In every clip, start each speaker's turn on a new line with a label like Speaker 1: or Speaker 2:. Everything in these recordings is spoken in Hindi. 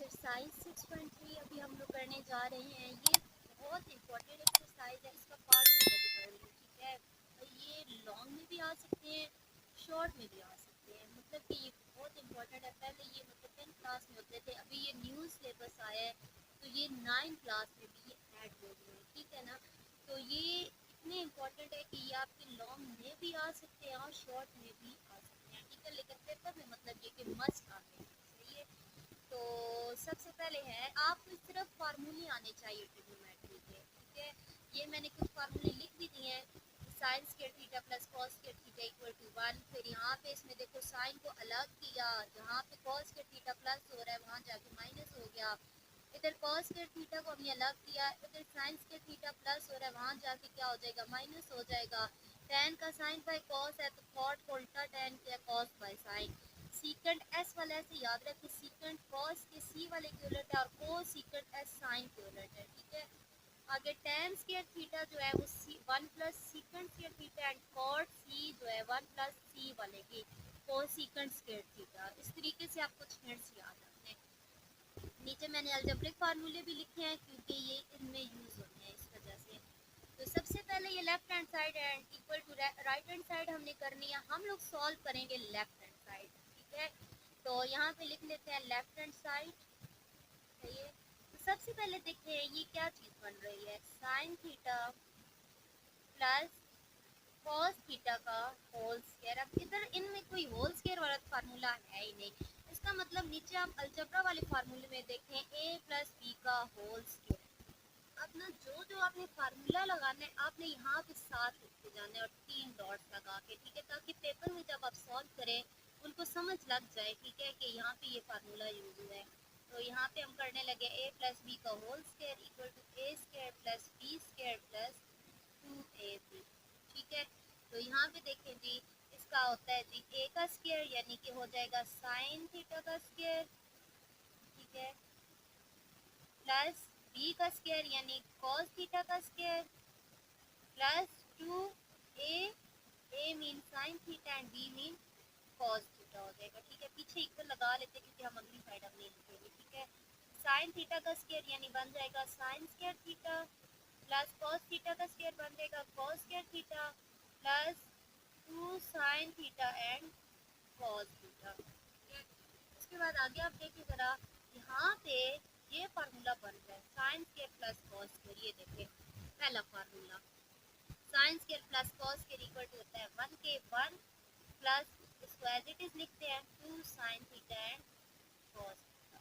Speaker 1: एक्सरसाइज 6.3 अभी हम लोग करने जा रहे हैं। ये बहुत इंपॉर्टेंट एक्सरसाइज है, इसका पार्ट मैं भी कर लूँ, ठीक है। और ये लॉन्ग में भी आ सकते हैं, शॉर्ट में भी आ सकते हैं, मतलब कि ये बहुत इंपॉर्टेंट है। पहले ये मतलब 10th क्लास में होते थे, अभी ये न्यू सिलेबस आया है तो ये 9th क्लास में भी ये ऐड हो गए हैं, ठीक है ना। तो ये इतने इम्पोर्टेंट है कि ये आपके लॉन्ग में भी आ सकते हैं और शॉर्ट में भी आ सकते हैं, ठीक है। लेकिन पेपर में मतलब ये कि मस्ट आते हैं, सही है। तो सबसे पहले है आपको सिर्फ फार्मूले आने चाहिए ट्रिग्नोमेट्री के, ठीक है। ये मैंने कुछ फार्मूले लिख भी दिए हैं। Sine square theta plus cos square theta equal to 1। फिर यहाँ पे इसमें देखो साइन को अलग किया, जहाँ पे कॉस स्क्वायर थीटा प्लस हो रहा है वहाँ जाके माइनस हो गया। इधर कॉस स्क्वायर थीटा को हमने अलग किया, इधर साइन स्क्वायर थीटा प्लस हो रहा है वहाँ जाके क्या हो जाएगा, माइनस हो जाएगा। टेन का साइन बाय कॉस है तो कॉट को उल्टा टेन किया cos by sine. Secant S वाला ऐसे याद रखें, सीकेंट कॉस के सी वाले के उलट है और को सीकेंट एस साइन के उलट है, ठीक है। आगे टेन स्क्वायर थीटा जो है वो c 1 plus secant square theta and cot c जो है 1 प्लस सी वाले की को सीकेंट स्क्वायर थीटा। इस तरीके से आपको हिंट्स याद रखने। नीचे मैंने अलजेब्रिक फार्मूले भी लिखे हैं क्योंकि ये इनमें यूज़ होते हैं इस वजह से। तो सबसे पहले ये left hand side and equal to right hand side हमने करनी है। हम लोग सॉल्व करेंगे लेफ्ट हैंड साइड, ठीक है। तो यहाँ पे लिख लेते हैं लेफ्ट हैंड साइड, सही है। तो सबसे पहले देखते हैं ये क्या चीज़ बन रही है, sine theta plus cos theta का होल स्क्वायर। अब इधर इनमें कोई होल स्क्वायर वाला फार्मूला है ही नहीं, इसका मतलब नीचे आप अलजेब्रा वाले फार्मूले में देखें ए प्लस बी का होल स्क्वायर। अब ना जो जो आपने फार्मूला लगाना है आपने यहाँ पे साथ लिखते जाना है और 3 डॉट्स लगा के, ठीक है, ताकि पेपर में जब आप सॉल्व करें उनको समझ लग जाए, ठीक है, कि यहाँ पे ये फार्मूला यूज हुआ है। तो यहाँ पे हम करने लगे ए प्लस बी का whole square equal to a square plus b square plus 2ab, ठीक है। तो यहाँ पे देखें जी, इसका होता है जी ए का स्क्वायर यानी कि हो जाएगा साइन थीटा का स्क्वायर, ठीक है, प्लस बी का स्क्वायर यानी कॉस थीटा का square plus 2a mean sine theta and b mean cos theta हो जाएगा, ठीक है। पीछे इक्वल लगा लेते हैं क्योंकि हम अगली साइड अब नहीं लिखेंगे, ठीक है। साइन थीटा का स्क्वायर यानी बन जाएगा sign square theta plus cos theta का स्क्वायर बन जाएगा cos square theta plus 2 sine theta and cos theta, ठीक है। उसके बाद आगे आप देखिए ज़रा, यहाँ पे ये फार्मूला बन रहा है sine square plus cos square. ये देखिए पहला formula sine square plus cos square equal to होता है 1 के 1 प्लस इसको एज इट इज लिखते हैं 2 sine theta and cos theta.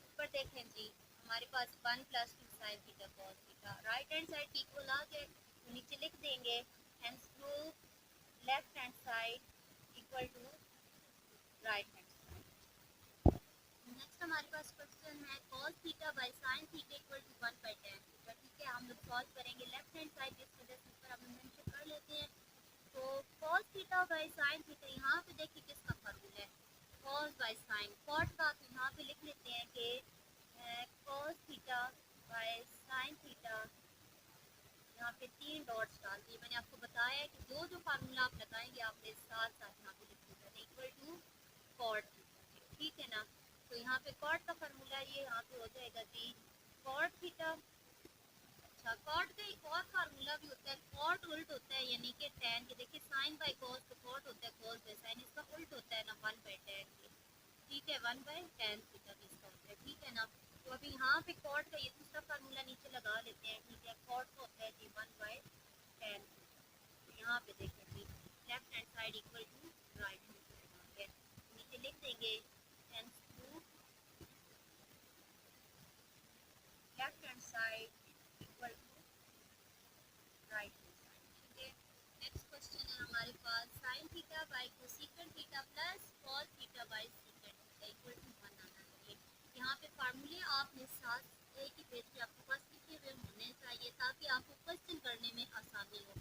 Speaker 1: ऊपर देखें जी हमारे पास 1 प्लस 2 sine theta cos theta, right hand side की इक्वल आ गए तो नीचे लिख देंगे hence prove left hand side equal to right hand side. Next हमारे पास क्वेश्चन है cos theta by sin theta equal to 1 by tan theta, ठीक है। हम लोग सॉल्व करेंगे लेफ्ट हैंड साइड, इस वजह से ऊपर हम मेंशन कर लेते हैं। तो cos theta by sin theta, यहाँ पे देखिए किसका फार्मूला है, cos बाय sin। cot का तो यहाँ पे लिख लेते हैं कि cos theta by sin theta, यहाँ पे 3 डॉट्स डाल दिए। मैंने आपको बताया है कि जो जो फार्मूला आप लगाएंगे आपने साथ साथ यहाँ पे लिख देना इक्वल टू cot थीटा, ठीक है ना। तो यहाँ पे कॉट का फार्मूला ये यहाँ पे हो जाएगा जी कॉट थीटा। अच्छा, कॉट का एक और फार्मूला भी होता है, कॉट उल्ट होता है यानी कि tan के, देखिए साइन बाय कॉस तो कॉट होता है कॉस बाय साइन, इसका उल्ट होता है ना 1 बाय tan के, ठीक है, 1 बाय tan थीटा भी इसका होता है, ठीक है ना। तो अभी यहाँ पे कॉट का ये दूसरा फार्मूला नीचे लगा लेते हैं, ठीक है। कॉट का होता है जी 1 बाय tan थीटा। यहाँ पे देखें जी left hand side equal to right hand side आ गया, नीचे लिख देंगे hence left hand side equal to right hand side, ठीक है। नेक्स्ट क्वेश्चन है हमारे पास sine theta by cosecant theta plus cos theta by secant theta equal to 1 आना चाहिए। यहाँ पे फार्मूले आपने साथ एक ही पेज पे आपके पास लिखे हुए होने चाहिए ताकि आपको क्वेश्चन करने में आसानी हो।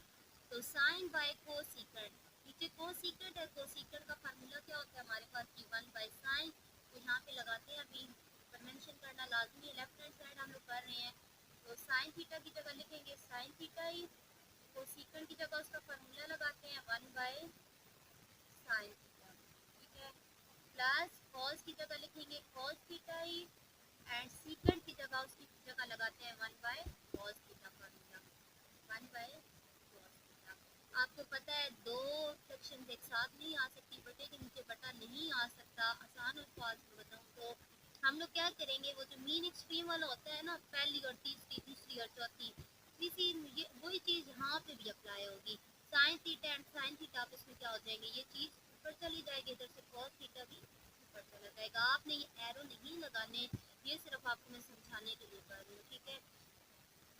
Speaker 1: तो साइन बाय कोसेकेंट, नीचे कोसेकेंट है, कोसेकेंट का फार्मूला क्या होता है हमारे पास की 1 बाय साइन। तो यहाँ पे लगाते हैं, अभी मेंशन करना लाजमी है, लेफ्ट हैंड साइड हम लोग कर रहे हैं। तो साइन थीटा की जगह लिखेंगे साइन थीटा ही, कोसेकेंट की जगह उसका फार्मूला लगाते हैं 1 बाय साइन थीटा, ठीक है, प्लस कॉस की जगह लिखेंगे कॉस थीटा ही एंड सीकेंड की जगह उसकी जगह लगाते हैं 1/cos theta formula, 1/cos theta. आपको पता है दो सेक्शन एक साथ नहीं आ सकती, बटे के नीचे बटा नहीं आ सकता। आसान अल्फाज में बताऊँ तो हम लोग क्या करेंगे, वो जो मीन एक्सट्रीम वाला होता है ना, पहली और तीसरी, दूसरी और चौथी, इसी वही चीज़ यहाँ पे भी अप्लाई होगी। Sign theta and sine theta आपस में क्या हो जाएंगे, ये चीज़ ऊपर चली जाएगी, इधर से कॉस थीटा भी ऊपर चला जाएगा। आपने ये एरो नहीं लगाने, ये सिर्फ आपको मैं समझाने के लिए कर रही हूँ, ठीक है।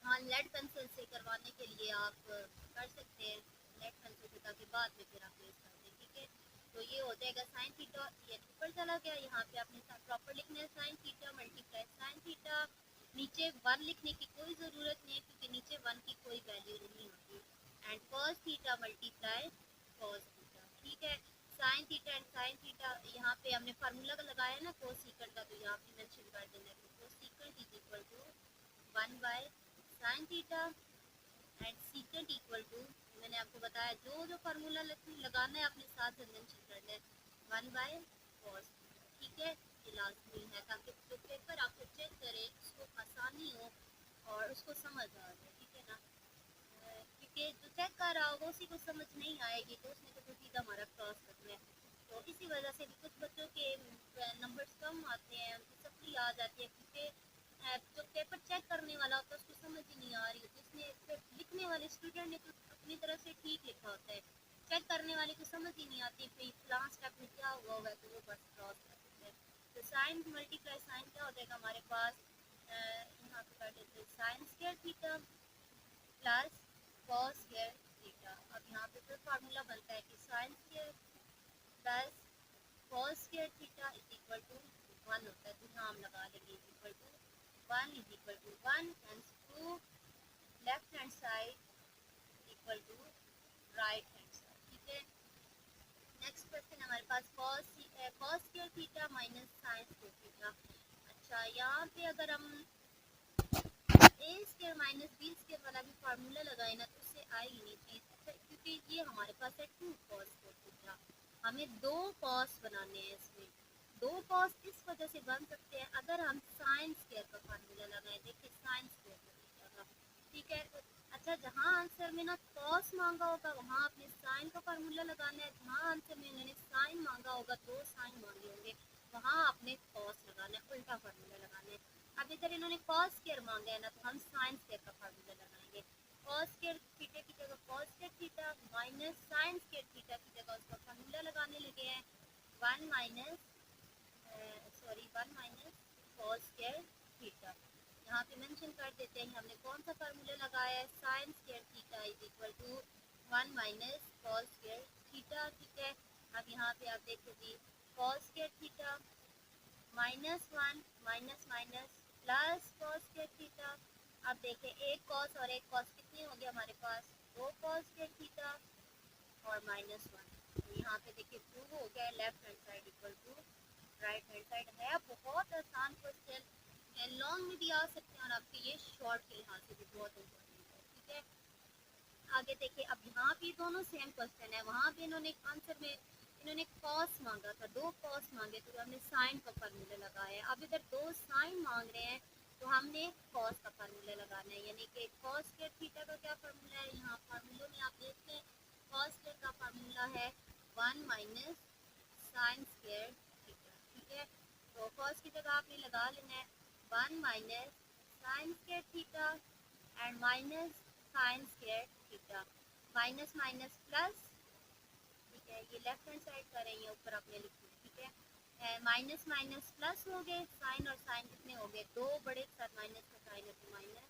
Speaker 1: हाँ, लेड पेंसिल से करवाने के लिए आप कर सकते हैं लेड पेंसिल से, ताकि बाद में फिर आप यूज़ कर दें, ठीक है। तो ये हो जाएगा साइन थीटा, ये ऊपर चला गया। यहाँ पे आपने प्रॉपर लिखना है sine theta multiply sine theta. नीचे 1 लिखने की कोई ज़रूरत नहीं है, क्योंकि नीचे 1 की कोई वैल्यू नहीं होती। And cos theta multiply cos theta, ठीक है। Sign theta and sign theta, यहाँ पे हमने फार्मूला लगाया है ना कोस सीकेंट का, तो यहाँ पे मेंशन कर देना है cosecant is equal to 1/sin theta and secant equal to, मैंने आपको बताया जो जो फार्मूला लगाना है अपने साथ मेंशन करना है, 1/cos, ठीक है। ये लाजमी है ताकि जो पेपर आपको चेक करे उसको आसानी हो और उसको समझ आ जाए, ठीक है ना। क्योंकि जो चेक कर रहा होगा उसी को समझ नहीं आएगी, तो उसने तो सीधा हमारा क्रॉस करना है। तो इसी वजह से भी कुछ बच्चों के नंबर्स कम आते हैं, उनकी सप्ली आ जाती है, क्योंकि जो पेपर चेक करने वाला होता है उसको समझ ही नहीं आ रही होती। उसने लिखने वाले स्टूडेंट ने तो अपनी तरफ से ठीक लिखा होता है, चेक करने वाले को समझ ही नहीं आती भाई फलां स्टेप में क्या हुआ हुआ है, तो वो बस क्रॉस कर देते हैं। तो साइन मल्टीप्लाई साइन क्या हो जाएगा हमारे पास, यहाँ पे कर देते हैं sine square theta plus cos square theta. अब यहाँ पे फिर फार्मूला बनता है कि sine square plus cos square theta is equal to 1 होता है, तो यहाँ हम लगा लेंगे is equal to 1 is equal to 1 and to left hand side equal to right hand side, ठीक है। नेक्स्ट क्वेश्चन हमारे पास cos square theta minus sine square theta. अच्छा, यहाँ पे अगर हम ए स्क्वायर माइनस बी स्क्वायर वाला भी फार्मूला लगाए ना, तो उससे आएगी नहीं चीज़। अच्छा, क्योंकि ये हमारे पास है 2 कॉस स्क्वायर थीटा, हमें 2 कॉस बनाने हैं। इसमें 2 कॉस इस वजह से बन सकते हैं अगर हम साइन स्क्वायर का फार्मूला लगाएं। देखिए साइन स्क्वायर का, ठीक है। तो अच्छा, जहाँ आंसर में ना कॉस मांगा होगा वहाँ आपने साइन का फार्मूला लगाना है, जहाँ आंसर में उन्होंने साइन मांगा होगा, 2 साइन मांगे होंगे, वहाँ आपने कॉस लगाना है, उल्टा फार्मूला लगाना है। अब इधर इन्होंने कॉस स्क्वायर मांगा है ना, तो हम साइन स्क्वायर का फार्मूला लगाएंगे। कॉस स्क्वायर थीटा की जगह cos square theta minus sine square theta की जगह उसका फार्मूला लगाने लगे हैं, 1 माइनस कॉस स्क्वायर थीटा। यहाँ पे मेंशन कर देते हैं हमने कौन सा फार्मूला लगाया है, sine square theta is equal to 1 minus cos square theta, ठीक है। अब यहाँ पे आप देखो जी, cos square theta minus 1 minus minus plus cos square theta. अब देखें एक कॉस और एक कॉस कितने हो गए हमारे पास, 2 कॉस स्क्वायर थीटा और माइनस 1, तो यहाँ पे देखिए 2 हो गया left hand side equal to right hand side. है बहुत आसान क्वेश्चन, लॉन्ग में भी आ सकते हैं और आपके ये शॉर्ट के लिहाज से भी बहुत इम्पोर्टेंट है, ठीक है। आगे देखिए, अब यहाँ पे दोनों सेम क्वेश्चन है, वहाँ पे इन्होंने आंसर में इन्होंने कॉस मांगा था, 2 कॉस मांगे, तो हमने साइन का फार्मूला लगाया है। अब इधर 2 साइन मांग रहे हैं, तो हमने कॉस का फार्मूला लगाना है, यानी कि कॉस स्क्वायर थीटा का क्या फार्मूला है, यहाँ फार्मूलों में आप देखते हैं कॉस स्क्वायर का फार्मूला है 1 माइनस साइन स्क्वायर थीटा, ठीक है। तो कॉस की जगह आपने लगा लेना है 1 minus sine square theta and minus sine square theta, minus minus plus, ठीक है। ये लेफ्ट हैंड साइड का रही है, ऊपर आपने लिखी, ठीक है। माइनस माइनस प्लस हो गए, साइन और साइन कितने हो गए, 2 बड़े के साथ माइनस का साइन है, तो माइनस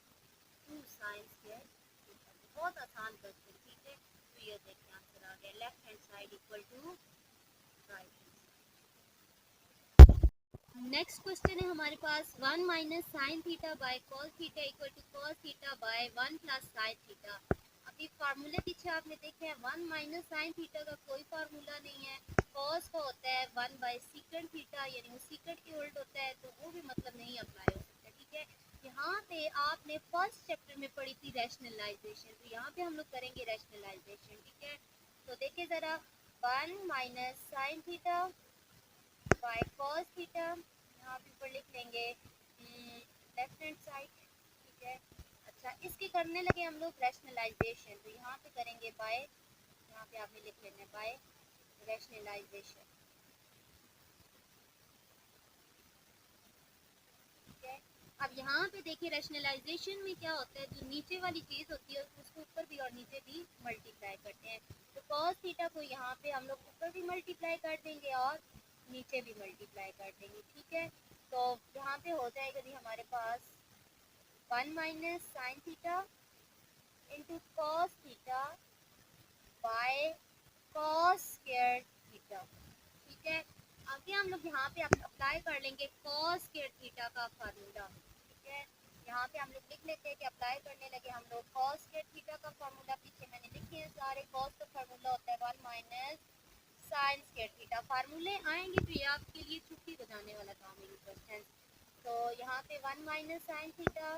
Speaker 1: 2 साइन स्क्वायर थीटा। बहुत आसान क्वेश्चन, ठीक है। तो ये देखिए आंसर आ गया, left hand side equal to right. Next question है हमारे पास 1 minus sine theta by cos theta equal to cos theta by 1 plus sine theta. अभी फार्मूले पीछे आपने देखे हैं, 1 माइनस साइन थीटा का कोई फार्मूला नहीं है, कॉस का होता है 1 बाय सीकेंट थीटा, यानी वो सीकेंट के उल्ट होता है, तो वो भी मतलब नहीं अप्लाई हो सकता, ठीक है। यहाँ पे आपने फर्स्ट चैप्टर में पढ़ी थी रैशनलाइजेशन, तो यहाँ पे हम लोग करेंगे रैशनलाइजेशन, ठीक है। तो देखिए ज़रा, 1 minus sine theta by cos theta, यहाँ पे ऊपर लिख लेंगे लेफ्ट हैंड साइड, ठीक है। अच्छा, इसके करने लगे हम लोग रैशनलाइजेशन, तो यहाँ पे करेंगे बाय, यहाँ पे आपने लिख लेना है बाय रैशनलाइजेशन, ठीक है। अब यहाँ पे देखिए रैशनलाइजेशन में क्या होता है, जो नीचे वाली चीज़ होती है उसको ऊपर भी और नीचे भी मल्टीप्लाई करते हैं। तो कॉस थीटा को यहाँ पे हम लोग ऊपर भी मल्टीप्लाई कर देंगे और नीचे भी मल्टीप्लाई कर देंगे, ठीक है। तो यहाँ पे हो जाएगा जी हमारे पास 1 minus sine theta into cos theta by cos square theta, ठीक है। आगे हम लोग यहाँ पे अप्लाई कर लेंगे कॉस स्क्वायर थीटा का फार्मूला, ठीक है। यहाँ पे हम लोग लिख लेते हैं कि अप्लाई करने लगे हम लोग कॉस स्क्वायर थीटा का फार्मूला, पीछे मैंने लिखे हैं सारे। कॉस का फार्मूला होता है 1 माइनस साइन स्क्वायर थीटा। फार्मूले आएंगे तो ये आपके लिए छुट्टी बजाने वाला काम है क्वेश्चन। तो यहाँ पे 1 minus sine theta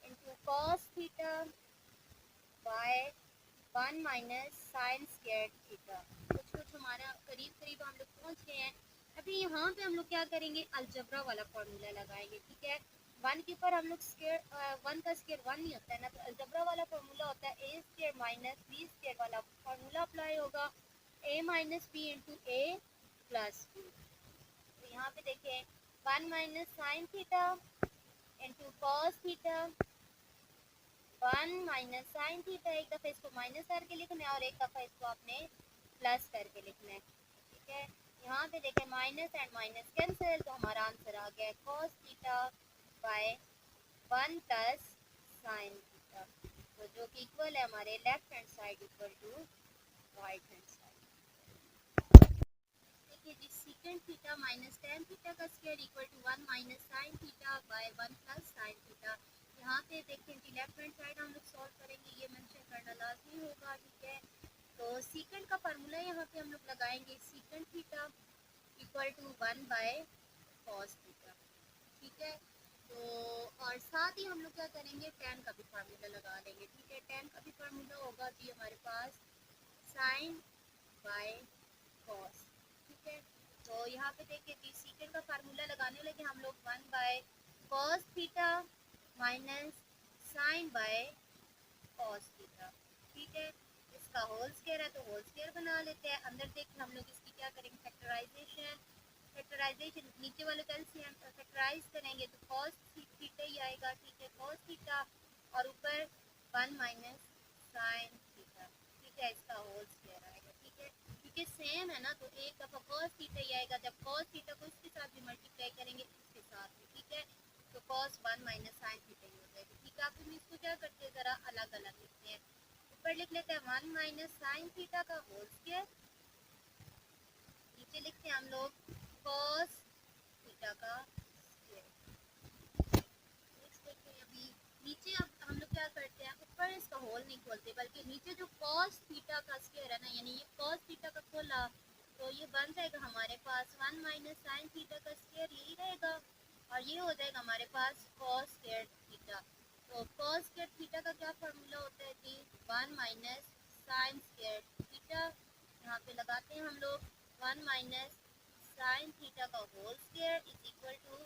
Speaker 1: into cos theta by 1 minus sine square theta. कुछ कुछ हमारा करीब करीब हम लोग पहुँच गए हैं। अभी यहाँ पे हम लोग क्या करेंगे, अलजबरा वाला फॉर्मूला लगाएंगे, ठीक है। वन के ऊपर हम लोग स्क्वायर, वन का स्क्वायर वन नहीं होता है ना, तो अलजबरा वाला फॉर्मूला होता है ए स्क्वायर माइनस बी स्क्वायर वाला फॉर्मूला अप्लाई होगा, ए माइनस बी इंटू ए प्लस बी। तो यहाँ पे देखें 1 minus sine theta into cos theta 1 minus sine theta, एक दफ़ा इसको माइनस करके लिखना है और एक दफ़ा इसको आपने प्लस करके लिखना है, ठीक है। यहाँ पे देखें माइनस एंड माइनस कैंसिल, तो हमारा आंसर आ गया cos theta by 1 plus sine theta, तो जो कि इक्वल है हमारे left hand side equal to right hand side. देखिए जी secant theta minus tan theta का square equal to 1 minus sine theta by 1 plus sine theta. यहाँ पे देखें कि लेफ्ट हैंड साइड हम लोग सॉल्व करेंगे, ये मेंशन करना लाजमी होगा, ठीक है। तो सीकेंड का फार्मूला यहाँ पे हम लोग लगाएंगे secant theta equal to 1 by cos theta, ठीक है। तो और साथ ही हम लोग क्या करेंगे, टेन का भी फार्मूला लगा लेंगे, ठीक है। टेन का भी फार्मूला होगा जी हमारे पास साइन बाय कॉस, ठीक है। तो यहाँ पे देखिए जी सीकेंड का फार्मूला लगाने लगे हम लोग 1 by cos theta minus sine by cos theta, ठीक है। इसका होल स्क्वायर है तो होल स्क्वायर बना लेते हैं। अंदर देखिए हम लोग इसकी क्या करेंगे, फैक्टराइजेशन, फैक्टराइजेशन नीचे वाले कैल्शियम फैक्टराइज करेंगे तो कॉस थीटा ही आएगा, ठीक है, कॉस थीटा और ऊपर 1 माइनस साइन थीटा, ठीक है, इसका होल स्क्वायर आएगा, ठीक है। क्योंकि सेम है ना तो एक दफ़ा कॉस थीटा ही आएगा, जब कॉस थीटा को इसके साथ भी मल्टीप्लाई करेंगे इसके साथ भी, ठीक है, तो कॉस 1 माइनस साइन थीटा ही हो जाएगा, ठीक है। आप हम इसको क्या करते हैं, ज़रा अलग अलग लिखते हैं। ऊपर लिख लेते हैं 1 माइनस साइन थीटा का होल स्क्वायर, नीचे लिखते हैं हम लोग कॉस थीटा का स्क्वायर। नेक्स्ट देखते हैं अभी नीचे, अब हम लोग क्या करते हैं, ऊपर इसका होल नहीं खोलते बल्कि नीचे जो कॉस थीटा का स्क्वायर है ना, यानी ये कॉस थीटा का खोला तो ये बन जाएगा हमारे पास 1 माइनस साइन थीटा का स्क्वायर, यही रहेगा और ये हो जाएगा हमारे पास कॉस स्क्वायर थीटा। तो कॉस स्क्वायर थीटा का क्या फार्मूला होता है जी, 1 माइनस साइन स्क्वायर थीटा, यहाँ पे लगाते हैं हम लोग 1 माइनस साइन थीटा का whole square is equal to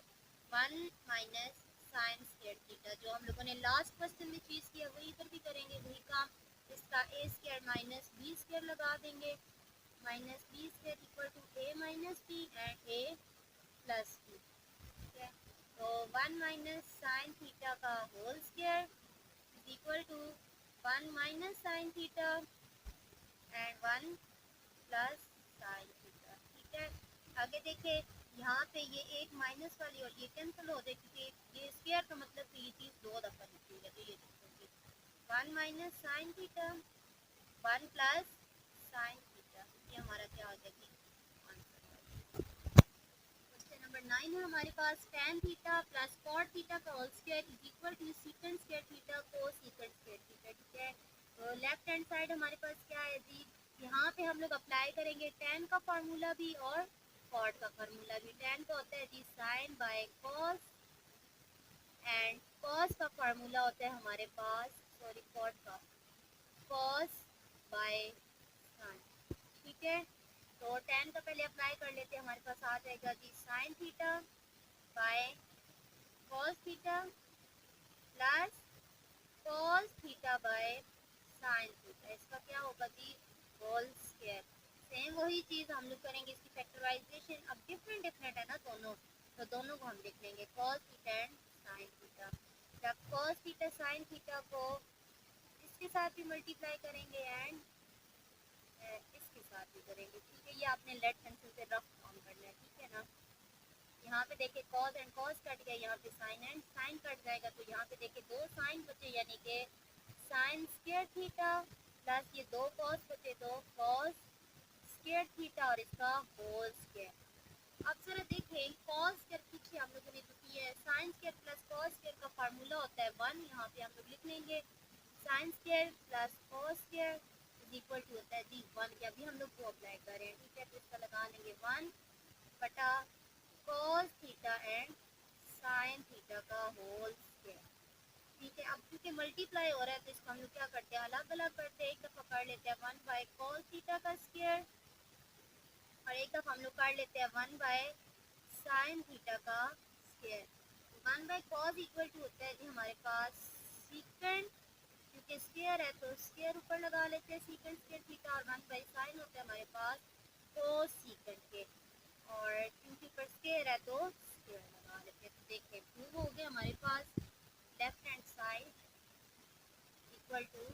Speaker 1: 1 minus sine square theta. जो हम लोगों ने लास्ट क्वेश्चन में चीज़ किया वही इधर भी करेंगे, वही काम। इसका a square minus b square लगा देंगे, minus b square equal to a minus b and a plus b, ठीक है। तो 1 माइनस साइन थीटा का whole square is equal to 1 minus sine theta and 1 plus sine theta, ठीक है। आगे देखें यहाँ पे ये एक माइनस वाली और ये कैंसिल हो जाए क्योंकि ये स्क्वायर का मतलब तो ये चीज़ दो दफ़ा लिखी है, तो ये देखोगे 1 minus sine theta 1 plus sine theta, ये हमारा क्या हो जाएगी आंसर। क्वेश्चन नंबर 9 है हमारे पास tan theta plus cot theta का whole square is equal to secant square theta cosecant square theta, ठीक है। तो लेफ्ट हैंड साइड हमारे पास क्या है जी, यहाँ पे हम लोग अप्लाई करेंगे tan का फार्मूला भी और cot का फार्मूला भी। tan का होता है जी sine by cos and cos का फार्मूला होता है हमारे पास, सॉरी cot का, cos बाय साइन, ठीक है। तो tan का पहले अप्लाई कर लेते हैं, हमारे पास आ जाएगा जी sine theta by cos cos theta plus cos theta by sine theta, इसका क्या होगा जी, होल स्क्वायर। सेम वही चीज़ हम लोग करेंगे, इसकी फैक्टराइजेशन। अब डिफरेंट डिफरेंट है ना दोनों, तो दोनों को हम लिख लेंगे cos theta and sine theta. जब कॉस थीटा साइन थीटा को इसके साथ भी मल्टीप्लाई करेंगे एंड इसके साथ भी करेंगे, ठीक है। ये आपने लेड पेंसिल से रफ फॉर्म करना है, ठीक है ना। यहाँ पे देखिए कॉस एंड कॉस कट गया, यहाँ पे साइन एंड साइन कट जाएगा, तो यहाँ पे देखिए दो साइन बचे, यानी कि साइन स्क्वायर थीटा प्लस ये दो कॉस बचे, तो कॉस स्क्वायर थीटा और इसका होल स्क्वायर। अब जरा देखें कॉस स्क्वायर पीछे हम लोगों ने जो किया है, sine square plus cos square का फार्मूला होता है 1, यहाँ पे हम लोग लिख लेंगे sine square plus cos square is equal to होता है जी 1 के। अभी हम लोग को अप्लाई करें, ठीक है, तो इसका लगा लेंगे 1 बटा cos theta and sign theta का होल स्क्वायर, ठीक है। अब क्योंकि मल्टीप्लाई हो रहा है तो इसको हम लोग क्या करते हैं, अलग अलग करते हैं। एक दफ़ा कर लेते हैं 1 बाय कॉस थीटा का स्क्वायर और एक दफ़ा हम लोग कर लेते हैं 1 बाय साइन थीटा का square. 1 by cos equal to होता है जी हमारे पास सीकेंड, क्योंकि स्क्वायर है तो स्क्वायर ऊपर लगा लेते हैं सीकेंड स्क्वायर थीटा, और 1 बाय साइन होता है हमारे पास कोस सीकेंड के, और क्योंकि ऊपर स्क्वायर है तो स्क्वायर लगा लेते हैं। तो देखिए प्रूव हो गया हमारे पास left hand side equal to